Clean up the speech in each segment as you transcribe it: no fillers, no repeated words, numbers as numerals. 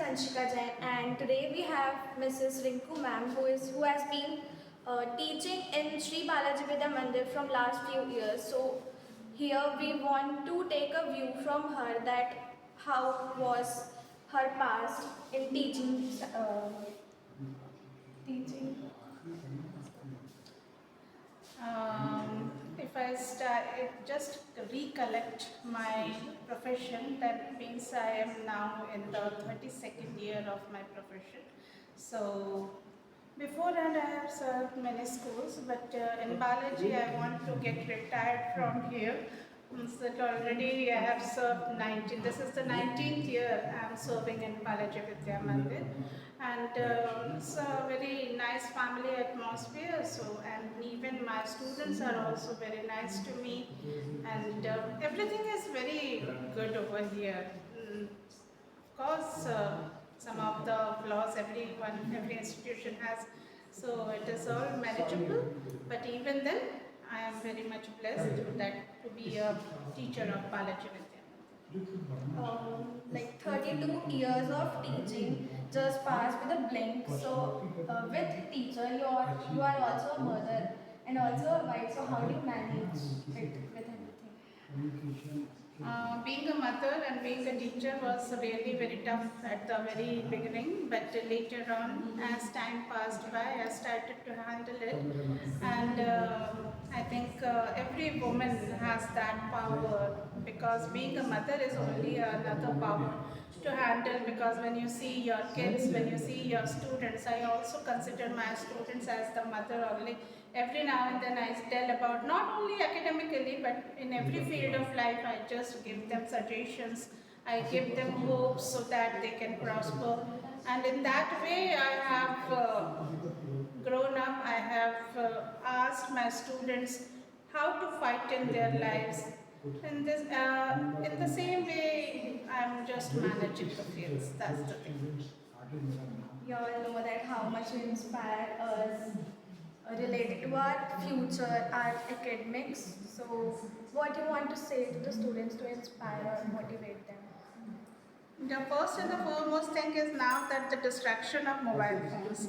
Anshika Jain, and today we have Mrs. Rinku ma'am, who has been teaching in Sri Balaji Vidya Mandir from last few years. So here we want to take a view from her that how was her past in teaching. Teaching. If I start, just recollect my profession, that means I am now in the 32nd year of my profession. So before that I have served many schools, but in Balaji I want to get retired from here. So that already I have served 19. This is the 19th year I am serving in Balaji Vidya Mandir, and it's a very nice family atmosphere. So, and even my students are also very nice to me, and everything is very good over here. Of course, some of the flaws every institution has, so it is all manageable. But even then, I am very much blessed that to be a teacher of Balaji Vidya. Like 32 years of teaching just passed with a blink. So with teacher, you are also a mother and also a wife. So how do you manage it with everything? Being a mother and being a teacher was really very tough at the very beginning, but later on, as time passed by, I started to handle it. And I think every woman has that power, because being a mother is only another power to handle, because when you see your kids, when you see your students, I also consider my students as the mother only. Every now and then I tell about, not only academically, but in every field of life, I just give them suggestions. I give them hope so that they can prosper. And in that way, I have grown up. I have asked my students how to fight in their lives. And this, in the same way, I'm just managing the fields. That's the thing. You all know that how much you inspire us related to our future, our academics. So, what you want to say to the students to inspire or motivate them? The first and the foremost thing is now that the distraction of mobile phones.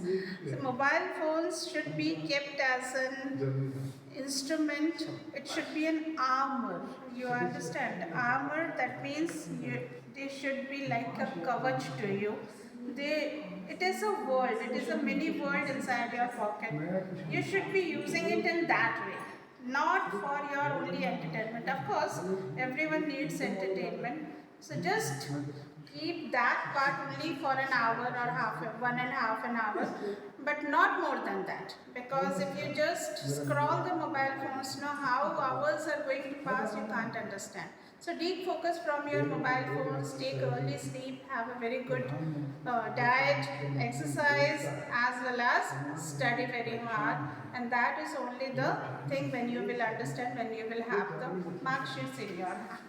So mobile phones should be kept as an instrument. It should be an armor. You understand? Armor, that means they should be like a kavach to you. It is a world. It is a mini world inside your pocket. You should be using it in that way, not for your only entertainment. Of course, everyone needs entertainment. So just keep that part only for an hour or 1.5 an hour, but not more than that. Because if you just scroll the mobile phones, know how hours are going to pass, you can't understand. So deep focus from your mobile phones, take early sleep, have a very good diet, exercise, as well as study very hard. And that is only the thing when you will understand, when you will have the mark sheets in your hand.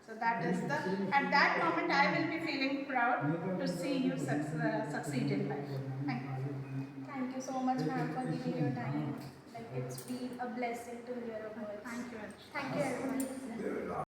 So that is at that moment I will be feeling proud to see you succeed in life. Thank you. Thank you so much, ma'am, for giving your time. Like, it's been a blessing to hear about. Thank you. Thank you, everyone.